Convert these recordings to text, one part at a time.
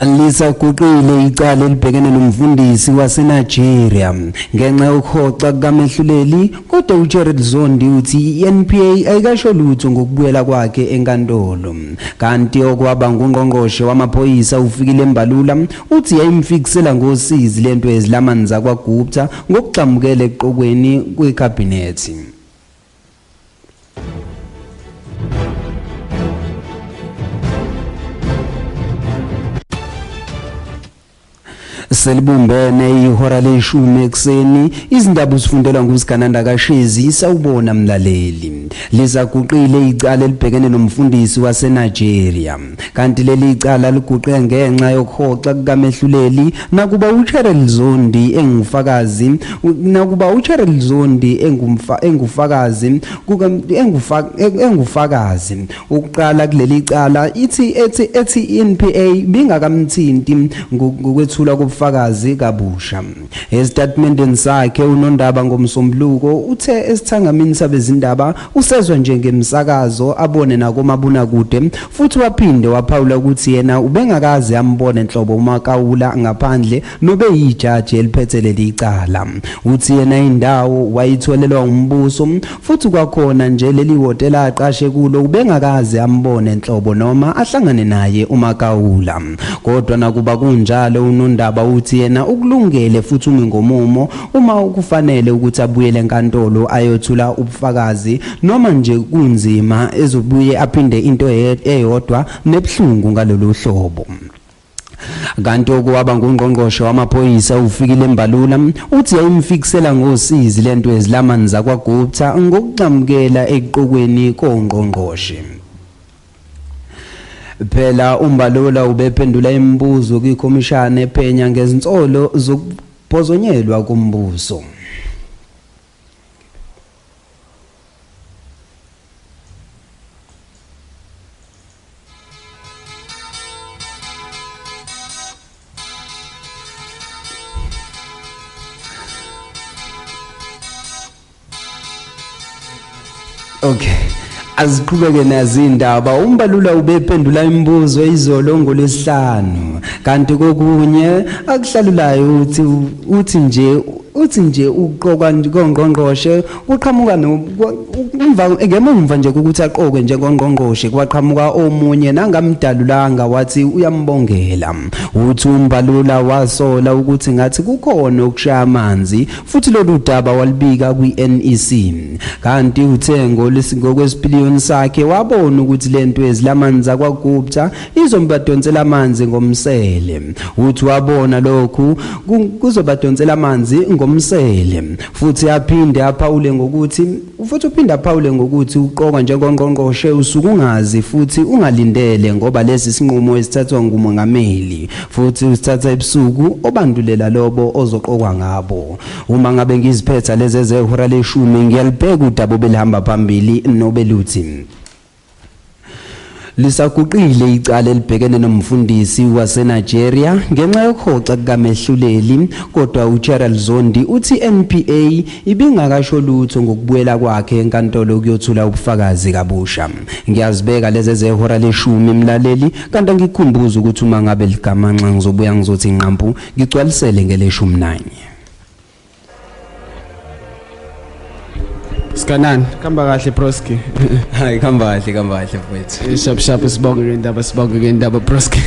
Lisaguqile icala elibhekene nomfundisi waseNigeria ngenxa yokuhoxa kamehluleli kodwa uJerald Zondi uthi iNPA ayikasho lutho ngokubuyela kwakhe enkantolo kanti okwaba ngungqongqoshe wamaphoyisa ufikile embalula uthi yayimfikisela ngosizi lento ezilamanza kwaGupta ngokuxamukela eqokweni kwecabinet. Selibumbene ihora leshumi ekseni izindaba usifundelwa nguSigananda Kashezi sawubona mlaleli. Lizaguqile icala elibhekene nomfundisi waseNigeria kanti leli icala liguqe ngenxa yokuhoxa kamehluleli nakuba uJerald Zondi engufakazi ukuqala kuleli icala ethi iNPA bingakamthinti ngokwethula kubufakazi kabusha. Estatementeni sakhe uNondaba ngomsombuluko uthe esithangamini sabezindaba usezwe njengemsakazo abone nakomabonakude futhi waphinde waphawula ukuthi yena ubengakazi ambone enhlobo uMakawula ngaphandle nobe yijaji eliphethe leli icala. Uthi yena indawo wayitholelwa umbuso futhi kwakhona nje leli hotel aqashe kulo ubengakazi ambone enhlobo noma ahlangane naye uMakawula. Kodwa nakuba kunjalo uNondaba uthi yena ukulungele futhi ungomumo uma ukufanele ukuthi abuyele enkantolo ayothula ubufakazi noma nje kunzima ezobuye aphinde into eyodwa nebhlungu ngalolu hlobo. Kanti okwaba ngungqongqoshe wamaphoyisa ufikile embalula uthi yayimfikisela ngosizi lento ezilamanza kwaGupta ngokuxamukela eqokweni kongqongqoshe. Phela uMbalula ubephendula imibuzo kwikhomishana ephenya ngezinsolo zokuphozonyelwa kombuso. Okay. Aziqhubeke nazindaba uMbalula ubephendula imibuzo izolo ngolesihlanu kanti kokunye akuhlalulayo uthi nje uqoka ngongqongqoshe uqhamuka ngemva nje ukuthi aqoke njengongqongqoshe kwaqhamuka omunye nangamdalulanga wathi uyambongela. Uthi uMbalula wasola ukuthi ngathi kukhona ukushaya amanzi futhi lolu daba walibika kwiNEC kanti uthengo ngokwesipiliyoni sakhe wabona ukuthi lento ezilamanza kwaGupta izombadonsela amanzi ngomsele. Uthi wabona lokhu kuzobadonsela amanzi ngomsele futhi aphinde aphawule ngokuthi uqoka njengongqongqoshe usukungazi futhi ungalindele ngoba lesi sinqumo esithathwa ngumongameli futhi usithatha ebusuku obandulela lobo ozoqokwa ngabo. Uma ngabe ngiziphetha lezi ezehora leshumi ngiyalibheka udaba belihamba phambili nobeluthi. Lisaguqile icala elibhekene nomfundisi waseNigeria ngenxa yokuhoxa kamehluleli kodwa uJerald Zondi uthi iNPA ibingakasho lutho ngokubuyela kwakhe enkantolo kuyothula ubufakazi kabusha. Ngiyazibeka lezi ezehora leshumi mlaleli kanti ngikhumbuza ukuthi uma ngabe ligamanxa ngizobuya ngizothi inqampu ngicwalisele ngeleshumi 9. Sikanan, kamba kahle Proski. Hayi kamba kahle mfethu. Sharp sibonge ngendaba Proski.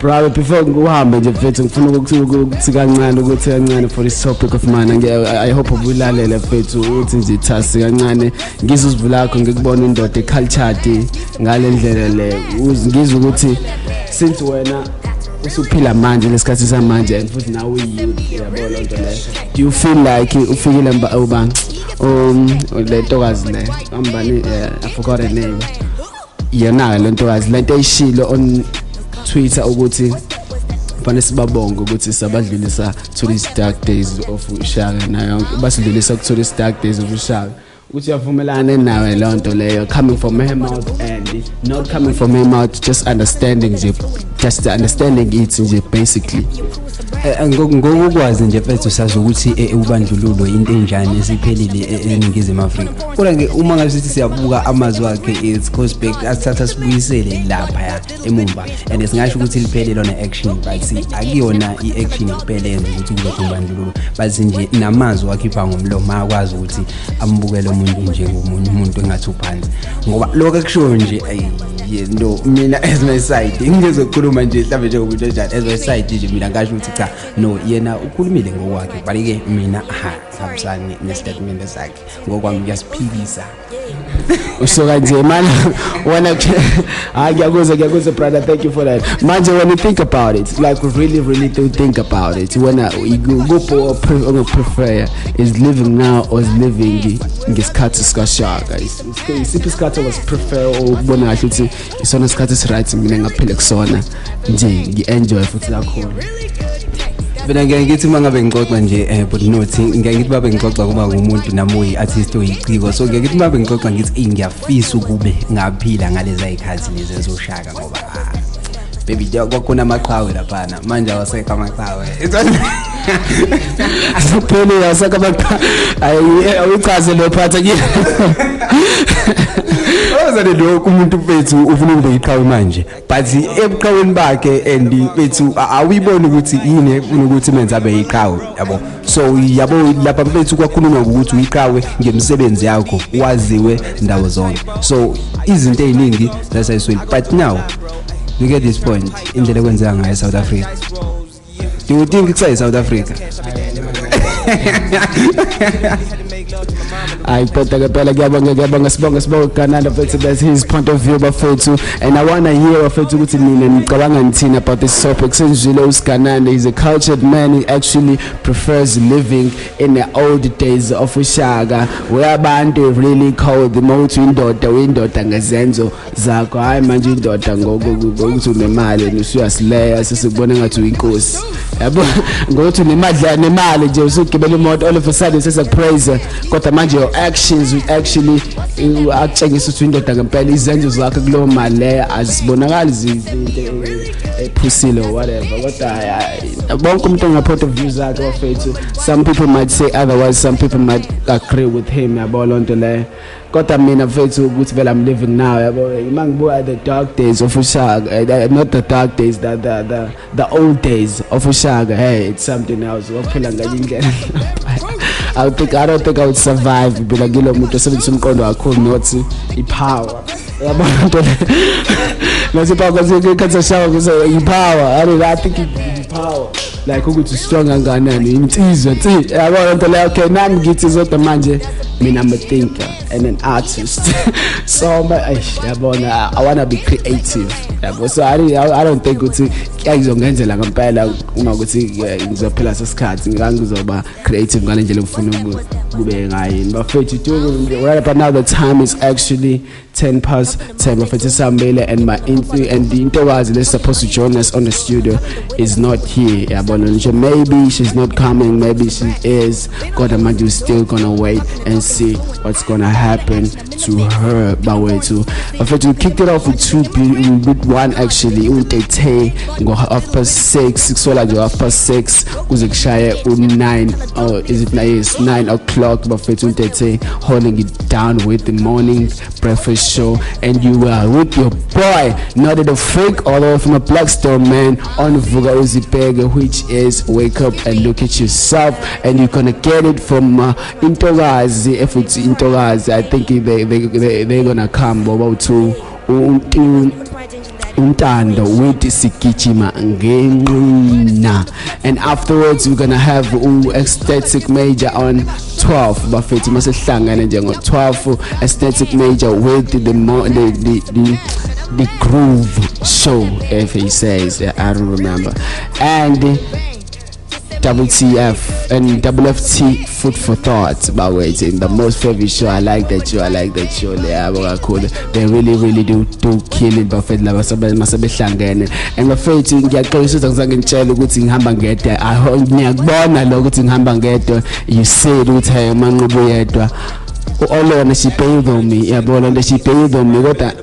Brother before ngihambe nje mfethu ngifuna ukuthi kancane for this topic of mine. I hope ubulalele mfethu uthi nje ithasi kancane ngizuzivula lakho ngikubona indoda ecultured ngale ndlela le. Ngizwe ukuthi since wena usuphila manje lesikhathi samanje and futhi nawe uyiyouth yabona lonto le. Do you feel like ufikile ubani le ntokazi le ambani I forgot her name yena le ntokazi lento eyishilo on Twitter ukuthi fanele sibabonge ukuthi sabadlulisa to these dark days of ushaka nayo basidlulisa ku to these dark days of ushaka ukuthi uyavumelana nawe lonto leyo coming from her mouth and not coming from her mouth, just understanding it nje basically. Ngokukwazi nje mfethu sazi ukuthi ubandlululo into enjani esiphelile eNingizimu Afrika. Kodwa ke uma ngabe sithi siyabuka amazwi akhe it's cause back asithatha sibuyisele lapha emumva and singasho ukuthi liphele lona action but akuyona iaction kuphela yenza ukuthi kube ubandlululo but nje namazwi wakhipha ngomlomo akwazi ukuthi ambukele umuntu nje ngomunye umuntu engathi uphansi ngoba lokho ekusho nje no mina as my side ngizokhuluma nje mhlawumbe nje umuntu njani as my side nje mina ngasho ukuthi cha no yena ukhulumile ngokwakhe balike mina sabusani nestatement sakhe ngokwami ngiyasiphikisa so kanje man wena ngiyakuzwa brother, thank you for that. Manje when you think about it, like really do think about it, when you go for prefer is living now or is living ngesikhathi sikashaka isiphi isikhathi was prefer ubona kahle ukuthi isona isikhathi right mina ngaphila kusona nje ngi-enjoy futhi kakhulu. Mina ngiyayithi mangabe ngixoxa nje but Notey ngiyayithi babe ngixoxa kuba ngumuntu nami uyi-artist oyiciko, so ngiyayithi babe ngixoxa ngithi ngiyafisa ukube ngaphila ngalezi ayikhathi lezi ezoshaka ngoba baby kwakhona amaqhawe lapha manje awasekho amaqhawe asaphele asaka amaqhawe ayichaze lo phatha ke ozane lo umuntu bethu ufuna ukube iqhawe manje but ebuqhaweni bakhe and bethu awuyiboni ukuthi yini ufuna ukuthi menza abe iqhawe yabo. So yabo lapha bethu kwakhulunywa ukuthi uyiqhawe ngemsebenzi yakho waziwe ndawo zonke, so izinto eziningi zasayisweli. But now you get this point indlela kwenzeka ngayo South Africa. Do you think it's South Africa? I phela ngiyabonga sibonga Canada futhi that's his point of view bafethu, and I wanna hear bafethu ukuthi nina nicabanga nithini about this topic. Senzile uSkananda is a cultured man, he actually prefers living in the old days of ushaka where abantu really call the most indoda ngezenzo zakho, hayi manje indoda ngokuthi unemali usuyasileya sesibona ngathi uyinkosi yabo, ngokuthi nemali nje usugibela imoto all of a sudden sesakupraise kodwa manje your actions will actually akutshengisa ukuthi indoda ngempela izenzo zakhe kulowo mali leyo azibonakali ephusile or whatever, kodwa bonke umuntu nge-point of view zakhe bafethu. Some people might say otherwise, some people might agree with him yabo lonto leyo, kodwa mina mfethu ukuthi vele I'm living now yabo. Mangibuka the dark days of ushaka, not the dark days, the old days of ushaka, hey it's something else. Waphila ngale indlela I don't think I would survive bila ngilo muntu osebenzisa umqondo kakhulu nothi ipower yabo lonto leyo power kasi shawa kuze ipower. I think ipower like ukuthi strong kanganani insizwe yabo lonto leyo. Okay nami ngithi zodwa manje mina I'm a thinker and an artist so yabona I wanna be creative yabo, so I don't think ukuthi ngizongenzela ngempela uma ukuthi ngizophila sesikhathi ngizoba creative ngale ndlela ngifuna kube ngayo bafethu. Right about now the time is actually 10:10 bafethu sambele and the intokazi that's supposed to join us on the studio is not here yabona nje. Maybe she's not coming, maybe she is, God manje we're still gonna wait and see what's gonna happen to her bawethu bafethu. We kicked it off with one actually Notey ngo 6:30 sola nje 6:30 kuze kushaye u9 or is it 9 o'clock bafethu Notey holding it down with the morning breakfast show, and you are with your boy Notey the Freak all the way from a Blackstone man on Vuku uZibheke, which is wake up and look at yourself, and you're gonna get it from intokazi. If it's intokazi, I think they're gonna come about to untando with sigijima ngenqina, and afterwards we're gonna have aesthetic major on 12 bafethu masehlangana nje ngo-12 aesthetic major with the groove show, if he says, I don't remember, and WTF and WFT food for thought about waiting. The most favorite show. I like that show. They really do kill it. Buffet laba masabehlangene and bafethu ngiyaxolisa ngizange ngitshela ukuthi ngihamba ngedwa. Ngiyakubona lo ukuthi ngihamba ngedwa. You said ukuthi hey manqobo yedwa Olona she paid on me yabona nje she paid on me kodwa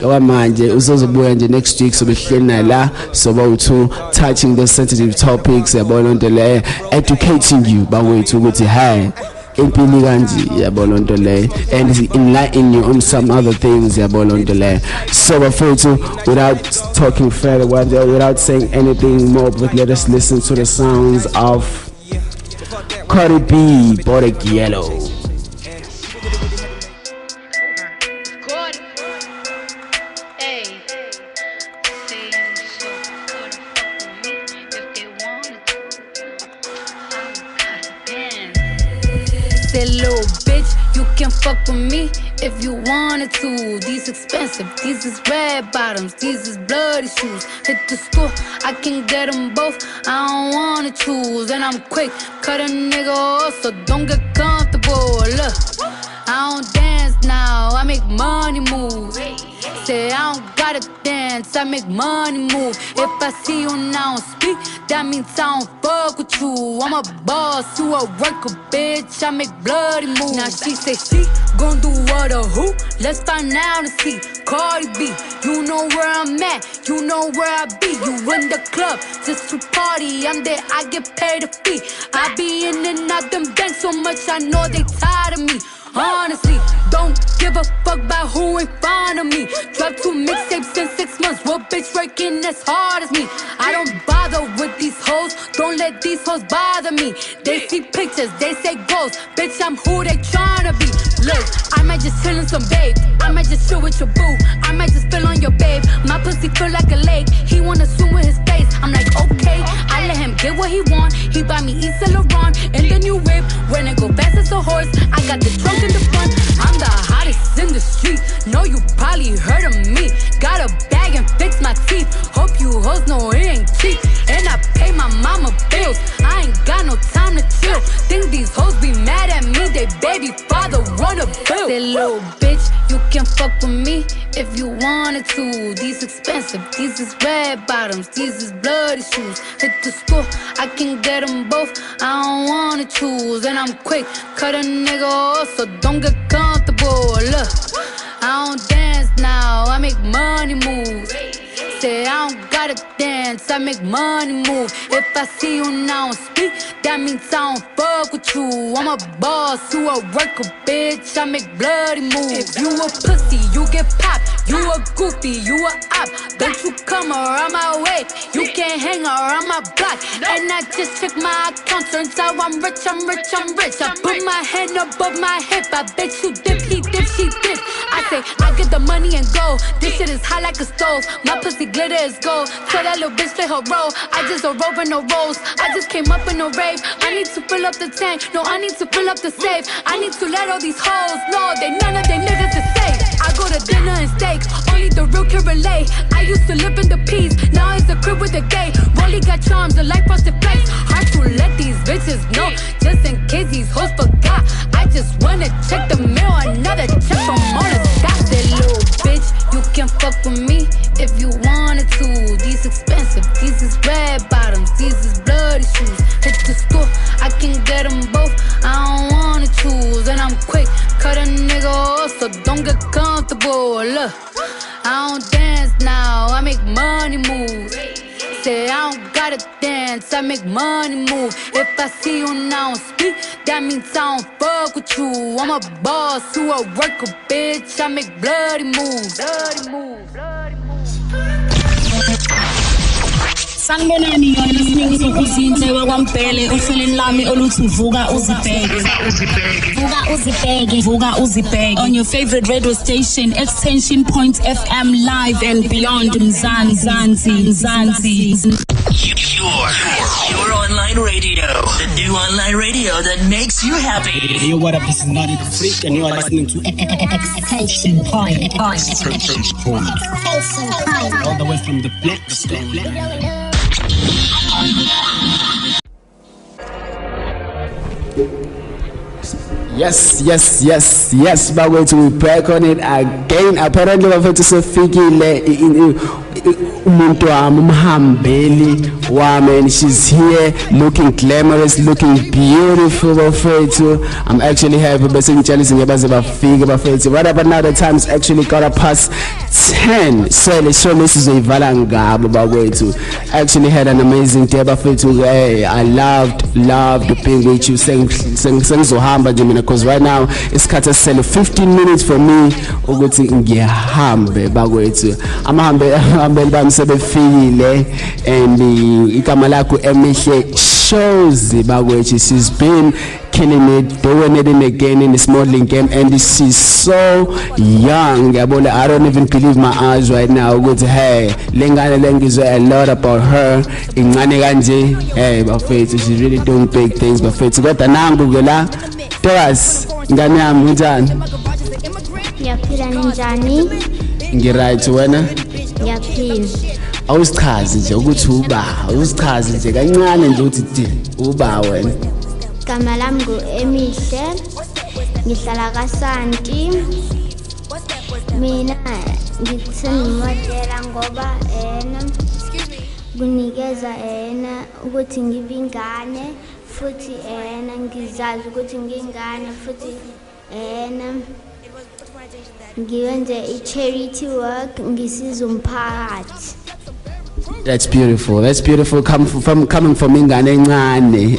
okwamanje uzozobuya nje next week sobehleli la soba u2 touching the sensitive topics yabona into le educating you bawethu ukuthi hey impilo kanje yabona into le and enlighten you on some other things yabona into le so bafethu without talking further without saying anything more but let us listen to the sounds of Cardi B Borek Yellow. Little bitch, you can fuck with me if you wanted to. These expensive, these is red bottoms, these is bloody shoes. Hit the store, I can get them both, I don't wanna choose. And I'm quick, cut a nigga off, so don't get comfortable. Look, I don't dance now, I make money move. Say I don't gotta dance, I make money move. If I see you now speak, that means I don't fuck with you. I'm a boss, you a worker, bitch, I make bloody moves. Now she say she gon' do what or who? Let's find out and see. Cardi B, you know where I'm at, you know where I be. You in the club, just to party, I'm there, I get paid a fee. I be in and out them banks so much, I know they tired of me. Honestly, don't give a fuck about who in front of me. Drop 2 mixtapes in 6 months. What bitch working as hard as me? I don't bother with these hoes. Don't let these hoes bother me. They see pictures, they say goals. Bitch, I'm who they tryna be. Look, I might just chill in some babe. I might just chill with your boo. I might just spill on your babe. My pussy feel like a lake. He wanna swim with his face. I'm like, okay. I let him get what he want. He buy me East Saint Laurent in the new whip. When it go fast as a horse, I got the trunk in the front. I'm the hottest in the street. Know you probably heard of me. Got a bag and fix my teeth. Hope you hoes know it ain't cheap. And I pay my mama bills. I ain't got no time to chill. Think these hoes be mad at me. They baby father wanna build. Say little bitch, you can fuck with me if you wanted to. These expensive, these is red bottoms, these is bloody shoes. Hit the store, I can get them both, I don't wanna choose. And I'm quick, cut a nigga off, so don't get comfortable. Look, I don't dance now, I make money moves. Say I don't gotta dance, I make money move. If I see you now speak, that means I don't fuck with you. I'm a boss, you a worker, bitch, I make bloody moves. If you a pussy, you get popped. You a goofy, you a op. Don't you come around my way, you can't hang around my block. And I just check my account, turns out I'm rich, I'm rich, I'm rich. I put my hand above my hip, I bet you dip, he dip, she dip. I say, I get the money and go. This shit is hot like a stove. My pussy glitter is gold. Tell that little bitch play her role. I just a rope and no rolls. I just came up in a rave. I need to fill up the tank. No, I need to fill up the safe. I need to let all these hoes know they none of they niggas is safe. I go to dinner and steak. Only the real can relate. I used to live in the peace. Now it's a crib with a gate. Rolly got charms, the life frosted flakes. Hard to let these bitches know. Just in case these hoes forgot. I just wanna check the mail. Another check from all the dots. That little bitch, you can fuck with me if you wanted to. These expensive, these is red bottoms, these is bloody shoes. Hit the store, I can get them both, I don't wanna choose. And I'm quick, cut a nigga off, so don't get comfortable. Look, I don't dance now, I make money moves. Say I don't gotta dance, I make money move. If I see you now speak, that means I don't fuck with you. I'm a boss, you a worker, bitch, I make bloody moves. Bloody moves, bloody moves. Sanibonani, you're listening to uZinhle kwaMbhele uhlelweni lami oluthi Vuka uZibheke. Vuka uZibheke on your favorite radio station extension Point FM live and beyond Mzansi. Your online radio, the new online radio that makes you happy. Hey, what up? This is Notey the Freak, and you are listening to Extension Point. all the way from the Blackstone. Yes, bawethu we back on it again. Apparently bafethu sofikile umuntu wami umhambeli wami, and she's here looking glamorous, looking beautiful bafethu. I'm actually happy bese ngitshela ngebaze bafike bafethu. Right about now the time's actually got past 10. So let's show this is ivala ngabo bakwethu. Actually had an amazing day bafethu. Hey, I loved being with you. Sengizohamba nje mina because right now isikhathi sele 15 minutes for me ukuthi ngihambe bakwethu. Amahambeli bami sebefikile and igama lakho emihle shows bakwethu. She's been killing it, doing it again in this modeling game, and she's so young. I don't even believe my eyes right now. Good, hey, lengane lengizwe a lot about her. Ingane kanje, hey, bafethu, she's really doing big things. Bafethu, got nangu gela. Tell us, ngane yami unjani? Ngiyaphila ninjani? Ngiright wena? Ngiyaphila. Awusichazi nje ukuthi uba, awusichazi nje kancane nje uthi uba wena. Igama lami emihle, ngihlala kaSanti. Mina ngithemba ngoba kunikeza ukuthi ngibe ingane futhi ngizazi ukuthi ngingane futhi ngiyenze i-charity work ngisiza umphakathi. That's beautiful. That's beautiful. Coming from ingane encane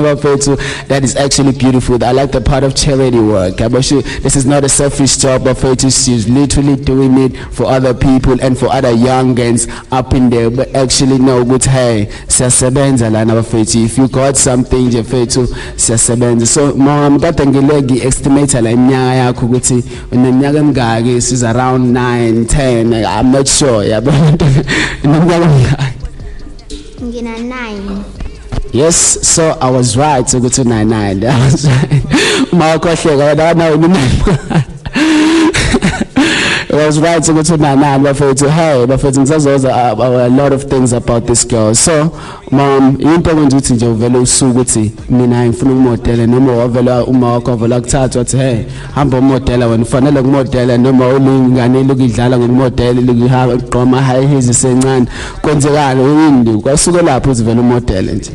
bafethu. That is actually beautiful. I like the part of charity work. This is not a selfish job bafethu. She's literally doing it for other people and for other youngins up in there. But actually no good. Hey, siyasebenza lana bafethu. If you got something bafethu, siyasebenza. So mom, kade ngilegi estimate la iminyaka yakho ukuthi uneminyaka emingaki? She's around 9, 10. I'm not sure. Yeah, but Ngina 9. Yes, so I was right to go to 99. I was right. I was right to go to 99 bafethu. Hey bafethu ngisazoza a lot of things about this girl. So mom, into nje uthi nje uvela usuku uthi mina ngifuna ukumodela noma wavela uma wakho wavela kuthatha wathi hey hamba umodela wena ufanele ukumodela noma ulingane lokudlala ngokumodela lokuhamba uqoma high heels sencane kwenzekala uyindi kwasuka lapho uzivela umodela nje.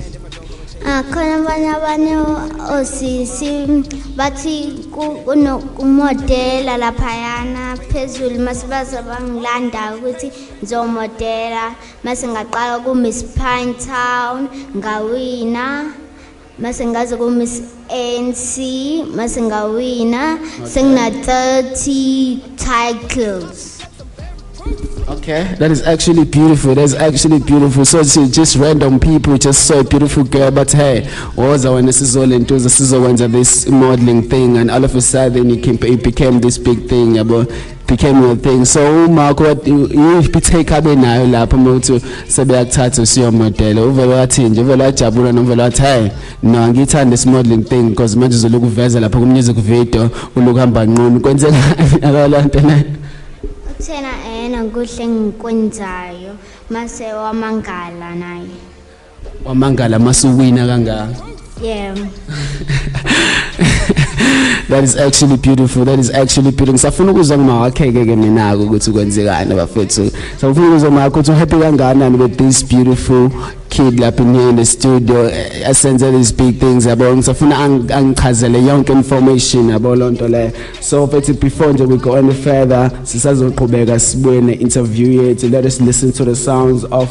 Khona abanye osisi bathi kumodela laphayana phezulu masibaza bangilanda ukuthi ngizomodela mase ngaqala ku Miss Pine Town ngawina mase ngaze ku Miss ANC mase ngawina sengina 30 titles. Okay, that is actually beautiful. That's actually beautiful. So it's just random people just saw a beautiful girl, but hey, when this is all into this modeling thing, and all of a sudden it became this big thing about became a thing. So Mark, what you take up now lapho motho sebeyakuthatha usiyomodela uvela wathini uvela wajabula novela wathi hey no ngithanda this modeling thing because manje uzoloku uveza lapho ku music video ulokuhamba nqunu kwenzeka akalonto na Thena nguhle ngikwenzayo mase wamangala naye. Wamangala masuwina kangaka. Yeah. That is actually beautiful. That is actually beautiful. Safuna ukuzwa ngima wakheke ke mina ukuthi kwenzekani bafethu. Safuna ukuzwa ngima ukuthi happy kangana with this beautiful kid up in here in the studio. Asenza these big things yabo. Safuna angichazele yonke information yabo lonto le. So before we go any further, sisazoqhubeka sibuye ne interview yethu. Let us listen to the sounds of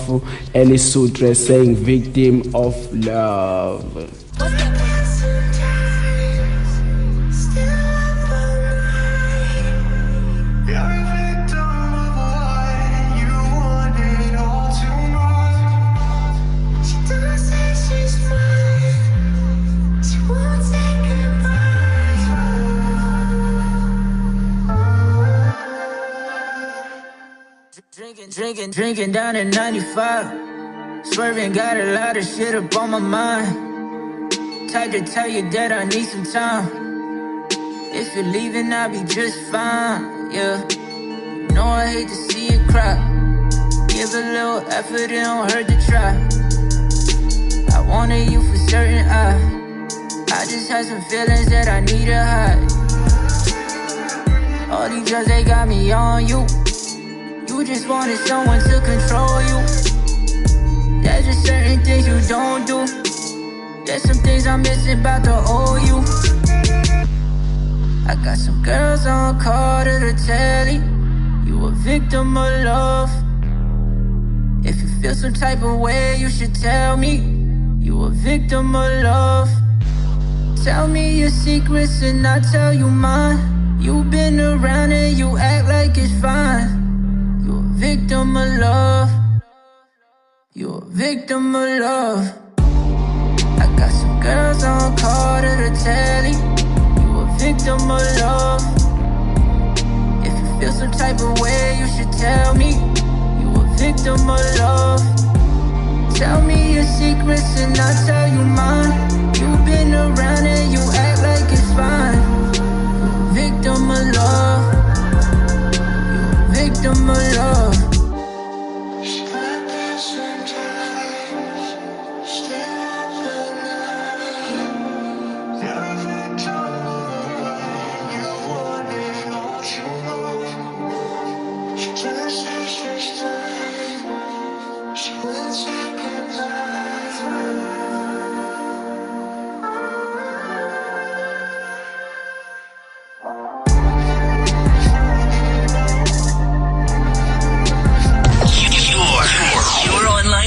Ellie Sutre saying victim of love. Drinking down in 95. Swerving, got a lot of shit up on my mind. Type to tell you that I need some time. If you're leaving, I'll be just fine, yeah. No, I hate to see you cry. Give a little effort, it don't hurt to try. I wanted you for certain, I just had some feelings that I need to hide. All these drugs, they got me on you. You You just wanted someone to control you. There's just certain things you don't do. There's some things I'm missing about to owe you. I got some girls on call to the telly. You a victim of love. If you feel some type of way, you should tell me. You a victim of love. Tell me your secrets and I'll tell you mine. You've been around and you act like it's fine. You a victim of love. You a victim of love. I got some girls on call to the telly. You a victim of love. If you feel some type of way, you should tell me. You a victim of love. Tell me your secrets and I'll tell you mine. You've been around and you act like it's fine. You a victim of love. You a victim of love.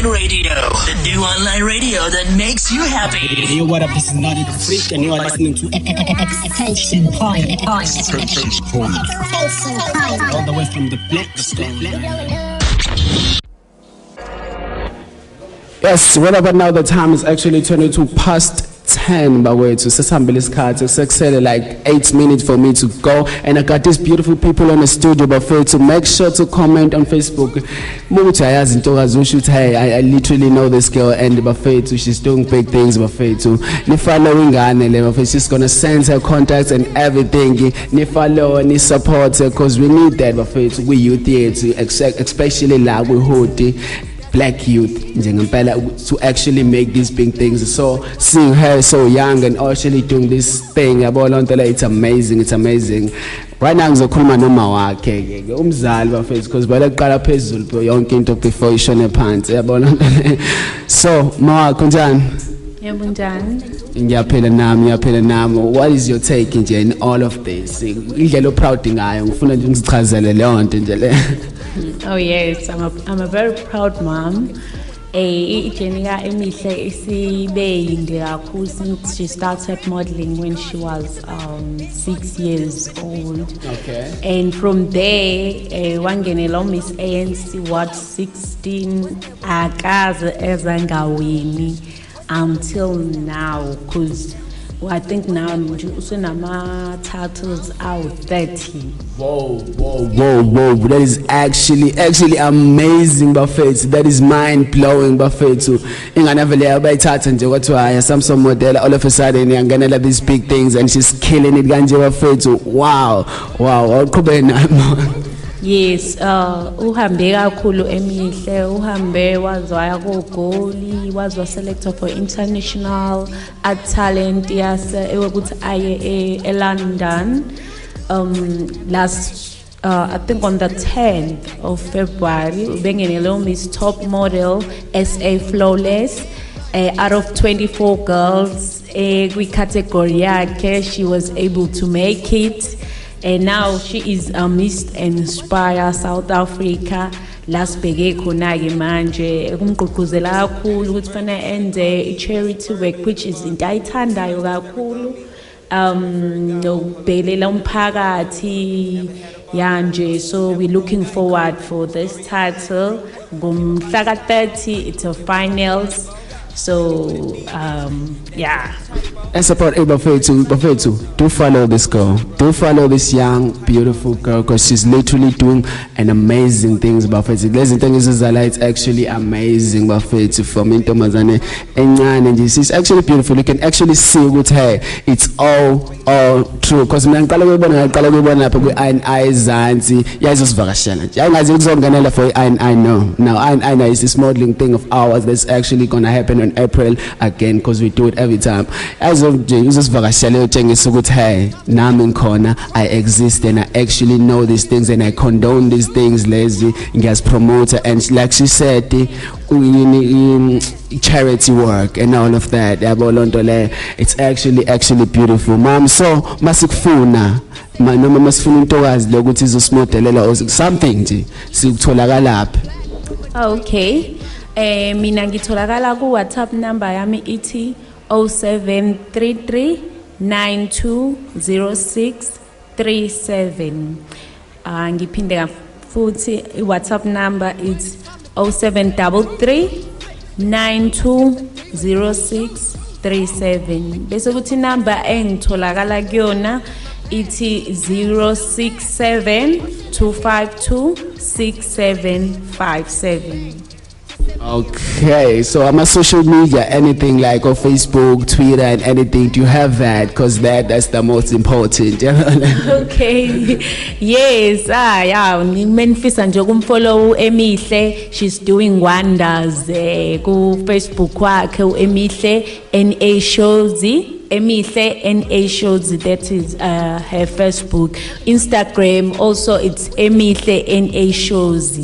Radio, the new online radio that makes you happy. Hey, what up? This is Notey the Freak, and you are listening to Extension Point. All the way from the Blackstone. Yes, well, but now the time is actually 22 past 10 by way to Sesambili cards. It's actually like 8 minutes for me to go, and I got these beautiful people in the studio. But for to make sure to comment on Facebook. Hey, I literally know this girl, and Buffet she's doing big things. Buffet ni following her, she's gonna send her contacts and everything. Ni follow, ni support her, cause we need that. Buffet we youth here to especially like we hold black youth to actually make these big things. So seeing her so young and actually doing this thing, it's amazing. It's amazing. Right now ngizokhuluma noma wakhe ke umzali bafethu because bayaqala phezulu yonke into before ishone phansi yabona. So mawakho njani? Yebo njani? Ngiyaphila nami. What is your take nje in all of this? Indlela proud ngayo ngifuna nje ngizichazele leyo nto nje le. Oh yes, I'm a very proud mom. Ijenika emihle isibeyinde kakhulu since she started modeling when she was 6 years old. Okay. And from there, wangenela Miss ANC what 16 akaze ezangawini until now, cause I think now usunama titles out 30. Whoa. That is actually amazing, Buffet. That is mind blowing, Buffet. Inganavele abayithatha nje kwathiwa some model all of a sudden yangenela these big things and she's killing it kanje, Buffet. Wow. Yes, uhambe kakhulu emihle, uhambe wazwaya kugoli, wazwa selector for international art talent yase ukuthi aye eLondon last I think on the 10th of February ubengenele Miss Top Model SA Flawless out of 24 girls kwi category yakhe she was able to make it. And now she is a Miss Inspire South Africa. Last bege khona ke manje kumgqugquzela kakhulu ukuthi fanele ende charity work which is into ayithandayo kakhulu. Nokubhelela umphakathi yanje, so we're looking forward for this title. Ngomhla ka 30 it's a finals. So yeah. And support Bafetu. Do follow this girl. Do follow this young, beautiful girl because she's literally doing an amazing things. Bafetu. Listen, thing is that it's actually amazing. Bafetu from Intomazane and she's actually beautiful. You can actually see with her. It's all true. Because I know. Now I know it's this modeling thing of ours that's actually gonna happen in April again because we do it every time. As uzosivakashela utshengisa ukuthi hey nami ngikhona, I exist and I actually know these things and I condone these things lezi ngiyazipromoter, and like she said charity work and all of that yabo lonto le, it's actually beautiful mom. So masikufuna noma masifuna intokazi lokuthi izosimodelela or something nje sikutholakala lapha. Okay, mina ngitholakala ku WhatsApp number yami ithi 0733 920637. Ngiphinde futhi WhatsApp number is 0733 920637. Bese kuthi number engitholakala kuyona ithi 067 252 6757. Okay, so I'm a social media, anything like on Facebook, Twitter, and anything. Do you have that? Because that's the most important. Okay, yes, yeah. Memphis and follow Emihle. She's doing wonders. Go Facebook kwakhe Emihle NA Shows. Emihle NA Shows, that is her Facebook. Instagram also it's Emihle NA Shows.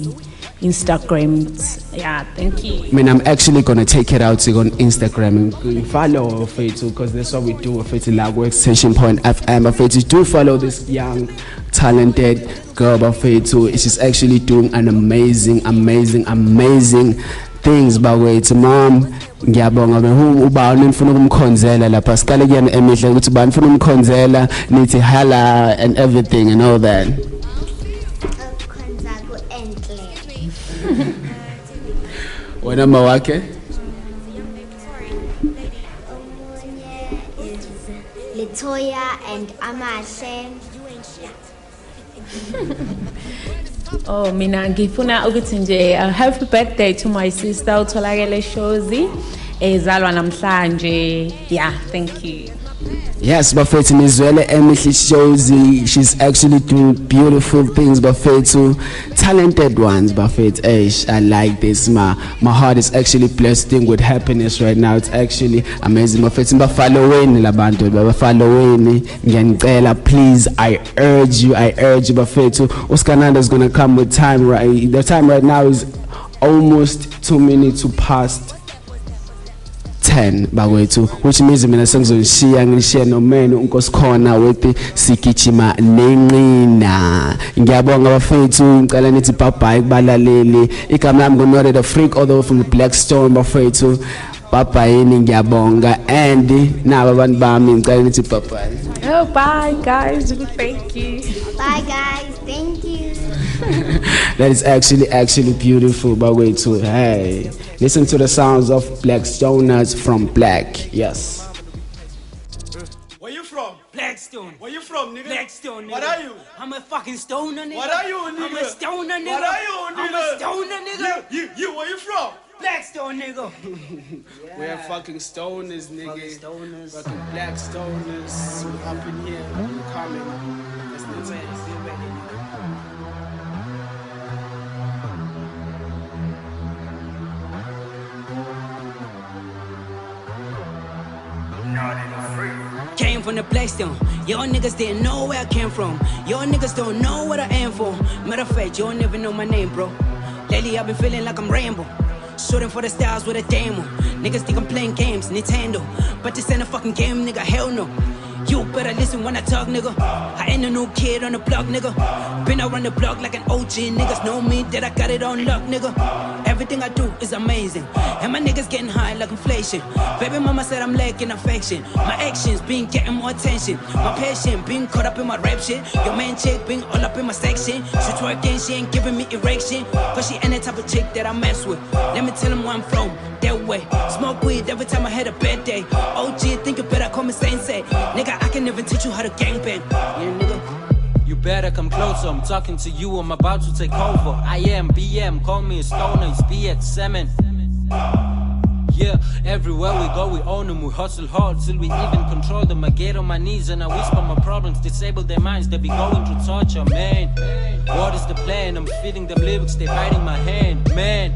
Instagram. Yeah, thank you. I mean, I'm actually gonna take it out on Instagram and follow Fetu, because that's what we do with Fetu Lago Extension Point FM. Fetu, do follow this young, talented girl Fetu. She's actually doing an amazing things Bawethu. Mom, ngiyabonga uba nifuna ukumkhonzela lapha siqale kuyena Emihle ukuthi uba nifuna ukumkhonzela nithi hala and everything and all that. Wena mawake? Latoya and Amashe. Oh, mina ngifuna ukuthi nje happy birthday to my sister utholakele Shozi ezalwa namhlanje. Yeah, thank you. Yes, Bafethu Nizwele Emihle Shozi, she's actually doing beautiful things, Bafethu, talented ones, Bafethu. I like this. My heart is actually bursting with happiness right now. It's actually amazing, Bafethu. Bafollowing labantu, bafollowing ngiyacela, please. I urge you, Bafethu. Oscar is gonna come with time. Right, the time right now is almost 2 minutes to past 10 Bawethu, which means mina sengizoshiya ngishiya nomeno unkosikhona wethi sigijima nenqina. Ngiyabonga Bafethu, ngicela nithi bye bye kubalaleli. Igama lami nguNotey the Freak, all the way from the Blackstone Bafethu. Bye bye yini, ngiyabonga, and naba abantu bami ngicela nithi bye bye. Oh, bye guys, thank you. Bye guys, thank you. That is actually beautiful, Bawethu. Hey, listen to the sounds of Blackstoners from Black. Yes. Where you from? Blackstone. Where you from, nigga? Blackstone, nigga. What are you? I'm a fucking stoner, nigga. What are you, nigga? I'm a stoner, nigga. What are you, nigga? I'm a stoner, nigga. You, where you from? Blackstone, nigga. Yeah. We're fucking stoners, nigga. Fucking stoners. Fucking black stoners. We're up in here. We're coming. That's the thing. Came from the Blackstone. Y'all niggas didn't know where I came from. Y'all niggas don't know what I am for. Matter of fact, y'all never know my name, bro. Lately I've been feeling like I'm Rambo. Shooting for the stars with a demo. Niggas think I'm playing games, Nintendo. But this ain't a fucking game, nigga, hell no. You better listen when I talk, nigga. I ain't a new kid on the block, nigga. Been around the block like an OG. Niggas know me that I got it on lock, nigga. Everything I do is amazing. And my niggas getting high like inflation. Baby mama said I'm lacking affection. My actions been getting more attention. My patient been caught up in my rap shit. Your man chick been all up in my section. She twerking, she ain't giving me erection. Cause she ain't the type of chick that I mess with. Let me tell him where I'm from, that way. Smoke weed every time I had a bad day. OG, think you better call me sensei. Nigga, I can never teach you how to gangbang. Yeah, nigga. You better come closer, I'm talking to you, I'm about to take over. I am BM, call me a stoner, it's BX7. Yeah, everywhere we go we own them, we hustle hard till we even control them. I get on my knees and I whisper my problems, disable their minds, they be going through torture, man. What is the plan? I'm feeding them lyrics, they biting my hand, man.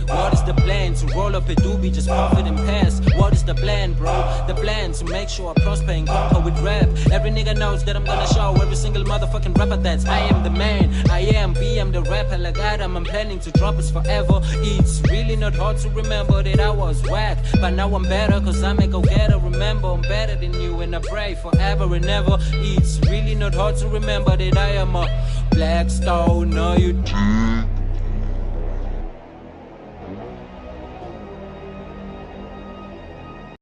What is the plan? To roll up a doobie, just profit and pass. What is the plan, bro? The plan to make sure I prosper and conquer with rap. Every nigga knows that I'm gonna show every single motherfucking rapper that I am the man. I am BM the rapper like Adam. I'm planning to drop us forever. It's really not hard to remember that I was whack, but now I'm better cause I'm a go-getter. Remember I'm better than you and I pray forever and ever. It's really not hard to remember that I am a black stone. No, you